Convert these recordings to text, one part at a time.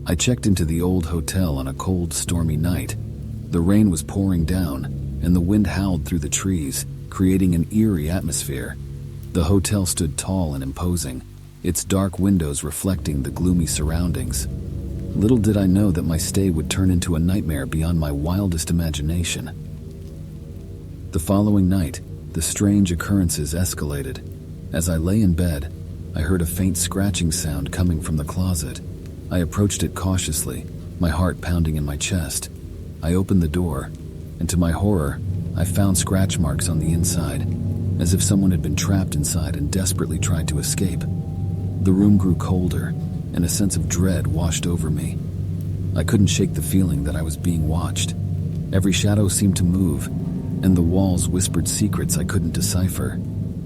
I checked into the old hotel on a cold, stormy night. The rain was pouring down, and the wind howled through the trees, creating an eerie atmosphere. The hotel stood tall and imposing, its dark windows reflecting the gloomy surroundings. Little did I know that my stay would turn into a nightmare beyond my wildest imagination. The following night, the strange occurrences escalated. As I lay in bed, I heard a faint scratching sound coming from the closet. I approached it cautiously, my heart pounding in my chest. I opened the door, and to my horror, I found scratch marks on the inside, as if someone had been trapped inside and desperately tried to escape. The room grew colder, and a sense of dread washed over me. I couldn't shake the feeling that I was being watched. Every shadow seemed to move, and the walls whispered secrets I couldn't decipher.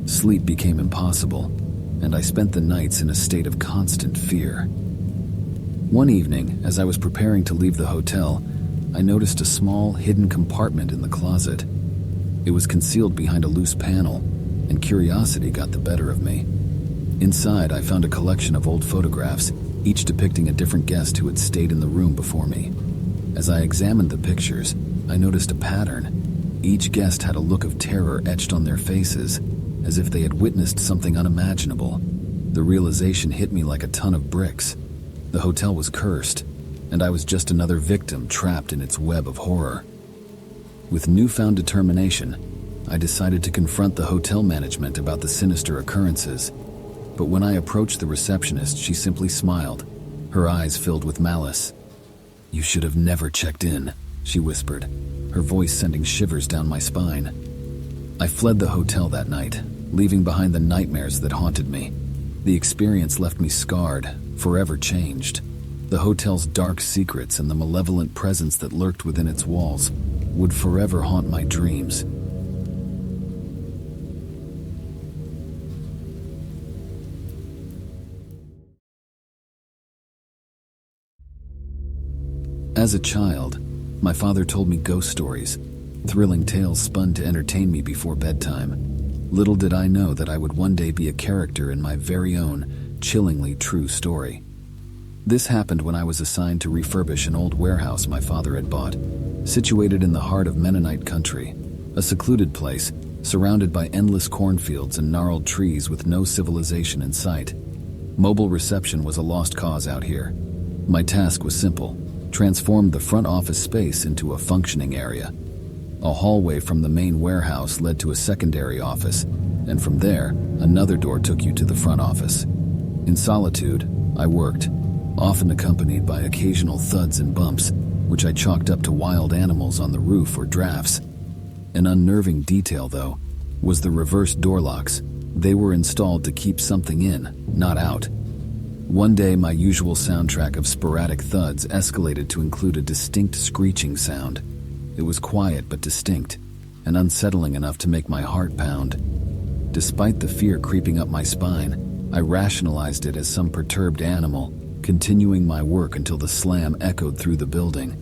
Sleep became impossible, and I spent the nights in a state of constant fear. One evening, as I was preparing to leave the hotel, I noticed a small, hidden compartment in the closet. It was concealed behind a loose panel, and curiosity got the better of me. Inside, I found a collection of old photographs, each depicting a different guest who had stayed in the room before me. As I examined the pictures, I noticed a pattern. Each guest had a look of terror etched on their faces, as if they had witnessed something unimaginable. The realization hit me like a ton of bricks. The hotel was cursed, and I was just another victim trapped in its web of horror. With newfound determination, I decided to confront the hotel management about the sinister occurrences. But when I approached the receptionist, she simply smiled, her eyes filled with malice. "You should have never checked in," she whispered, her voice sending shivers down my spine. I fled the hotel that night, leaving behind the nightmares that haunted me. The experience left me scarred, forever changed. The hotel's dark secrets and the malevolent presence that lurked within its walls would forever haunt my dreams. As a child, my father told me ghost stories, thrilling tales spun to entertain me before bedtime. Little did I know that I would one day be a character in my very own, chillingly true story. This happened when I was assigned to refurbish an old warehouse my father had bought, situated in the heart of Mennonite country, a secluded place surrounded by endless cornfields and gnarled trees with no civilization in sight. Mobile reception was a lost cause out here. My task was simple: transform the front office space into a functioning area. A hallway from the main warehouse led to a secondary office, and from there, another door took you to the front office. In solitude, I worked, often accompanied by occasional thuds and bumps, which I chalked up to wild animals on the roof or drafts. An unnerving detail, though, was the reverse door locks. They were installed to keep something in, not out. One day, my usual soundtrack of sporadic thuds escalated to include a distinct screeching sound. It was quiet but distinct, and unsettling enough to make my heart pound. Despite the fear creeping up my spine, I rationalized it as some perturbed animal, continuing my work until the slam echoed through the building.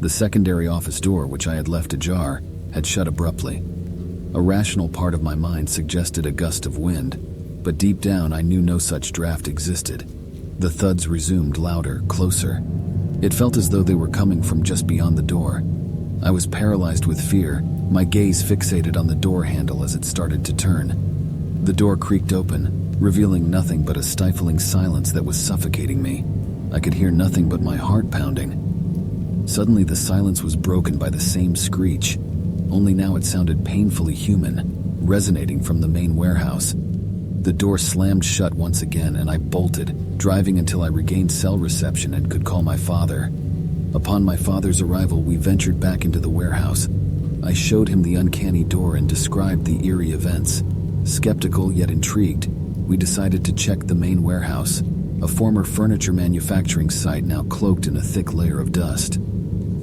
The secondary office door, which I had left ajar, had shut abruptly. A rational part of my mind suggested a gust of wind, but deep down I knew no such draft existed. The thuds resumed louder, closer. It felt as though they were coming from just beyond the door. I was paralyzed with fear, my gaze fixated on the door handle as it started to turn. The door creaked open, revealing nothing but a stifling silence that was suffocating me. I could hear nothing but my heart pounding. Suddenly, the silence was broken by the same screech, only now it sounded painfully human, resonating from the main warehouse. The door slammed shut once again, and I bolted, driving until I regained cell reception and could call my father. Upon my father's arrival, we ventured back into the warehouse. I showed him the uncanny door and described the eerie events. Skeptical yet intrigued, we decided to check the main warehouse, a former furniture manufacturing site now cloaked in a thick layer of dust.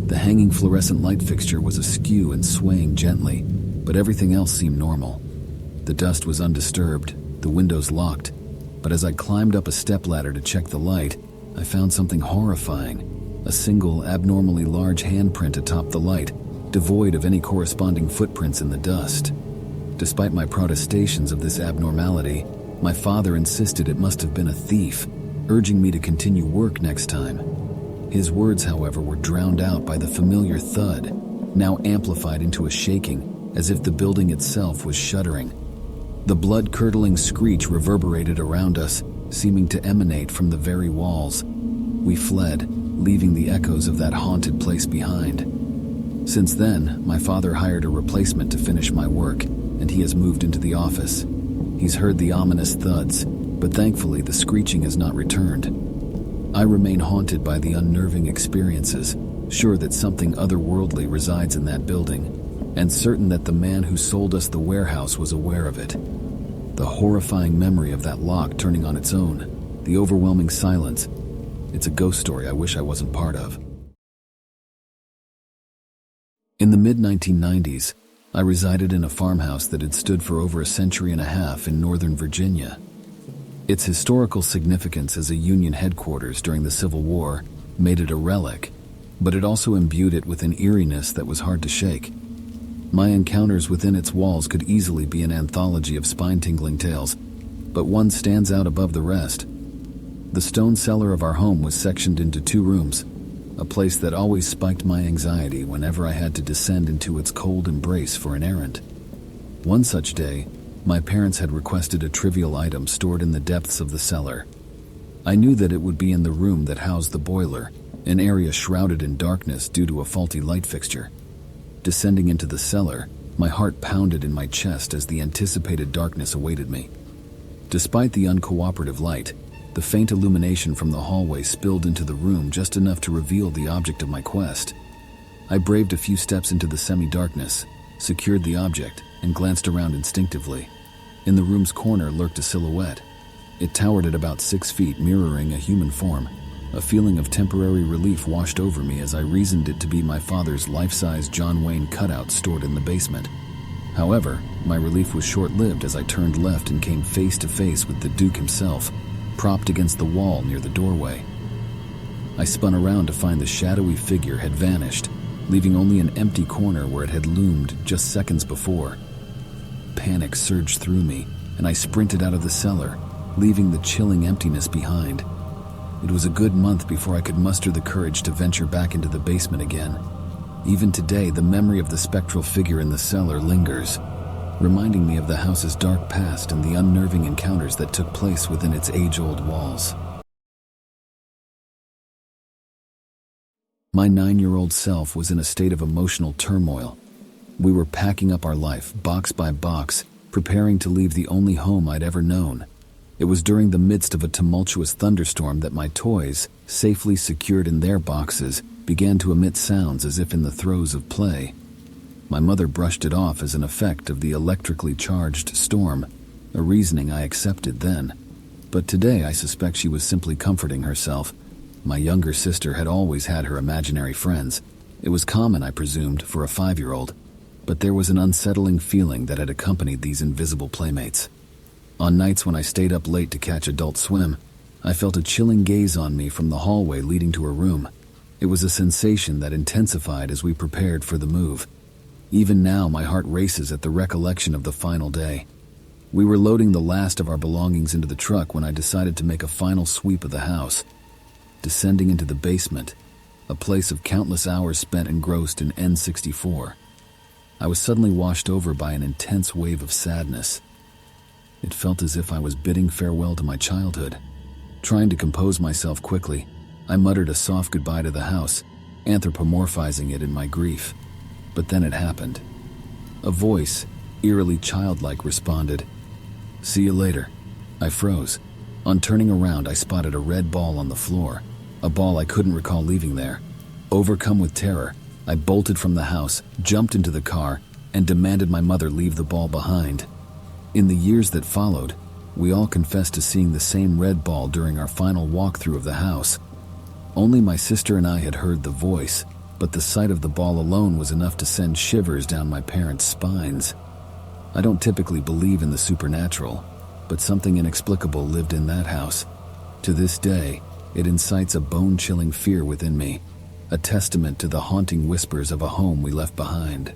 The hanging fluorescent light fixture was askew and swaying gently, but everything else seemed normal. The dust was undisturbed, the windows locked, but as I climbed up a stepladder to check the light, I found something horrifying: a single, abnormally large handprint atop the light, devoid of any corresponding footprints in the dust. Despite my protestations of this abnormality, my father insisted it must have been a thief, urging me to continue work next time. His words, however, were drowned out by the familiar thud, now amplified into a shaking, as if the building itself was shuddering. The blood-curdling screech reverberated around us, seeming to emanate from the very walls. We fled, leaving the echoes of that haunted place behind. Since then, my father hired a replacement to finish my work, and he has moved into the office. He's heard the ominous thuds, but thankfully the screeching has not returned. I remain haunted by the unnerving experiences, sure that something otherworldly resides in that building, and certain that the man who sold us the warehouse was aware of it. The horrifying memory of that lock turning on its own, the overwhelming silence. It's a ghost story I wish I wasn't part of. In the mid-1990s, I resided in a farmhouse that had stood for over a century and a half in Northern Virginia. Its historical significance as a Union headquarters during the Civil War made it a relic, but it also imbued it with an eeriness that was hard to shake. My encounters within its walls could easily be an anthology of spine-tingling tales, but one stands out above the rest. The stone cellar of our home was sectioned into 2 rooms, a place that always spiked my anxiety whenever I had to descend into its cold embrace for an errand. One such day, my parents had requested a trivial item stored in the depths of the cellar. I knew that it would be in the room that housed the boiler, an area shrouded in darkness due to a faulty light fixture. Descending into the cellar, my heart pounded in my chest as the anticipated darkness awaited me. Despite the uncooperative light, the faint illumination from the hallway spilled into the room just enough to reveal the object of my quest. I braved a few steps into the semi-darkness, secured the object, and glanced around instinctively. In the room's corner lurked a silhouette. It towered at about 6 feet, mirroring a human form. A feeling of temporary relief washed over me as I reasoned it to be my father's life-size John Wayne cutout stored in the basement. However, my relief was short-lived as I turned left and came face to face with the Duke himself, propped against the wall near the doorway. I spun around to find the shadowy figure had vanished, leaving only an empty corner where it had loomed just seconds before. Panic surged through me, and I sprinted out of the cellar, leaving the chilling emptiness behind. It was a good month before I could muster the courage to venture back into the basement again. Even today, the memory of the spectral figure in the cellar lingers, reminding me of the house's dark past and the unnerving encounters that took place within its age-old walls. My 9-year-old self was in a state of emotional turmoil. We were packing up our life, box by box, preparing to leave the only home I'd ever known. It was during the midst of a tumultuous thunderstorm that my toys, safely secured in their boxes, began to emit sounds as if in the throes of play. My mother brushed it off as an effect of the electrically charged storm, a reasoning I accepted then. But today I suspect she was simply comforting herself. My younger sister had always had her imaginary friends. It was common, I presumed, for a 5-year-old, but there was an unsettling feeling that had accompanied these invisible playmates. On nights when I stayed up late to catch Adult Swim, I felt a chilling gaze on me from the hallway leading to her room. It was a sensation that intensified as we prepared for the move. Even now, my heart races at the recollection of the final day. We were loading the last of our belongings into the truck when I decided to make a final sweep of the house. Descending into the basement, a place of countless hours spent engrossed in N64, I was suddenly washed over by an intense wave of sadness. It felt as if I was bidding farewell to my childhood. Trying to compose myself quickly, I muttered a soft goodbye to the house, anthropomorphizing it in my grief. But then it happened. A voice, eerily childlike, responded, "See you later." I froze. On turning around, I spotted a red ball on the floor, a ball I couldn't recall leaving there. Overcome with terror, I bolted from the house, jumped into the car, and demanded my mother leave the ball behind. In the years that followed, we all confessed to seeing the same red ball during our final walkthrough of the house. Only my sister and I had heard the voice, but the sight of the ball alone was enough to send shivers down my parents' spines. I don't typically believe in the supernatural, but something inexplicable lived in that house. To this day, it incites a bone-chilling fear within me, a testament to the haunting whispers of a home we left behind.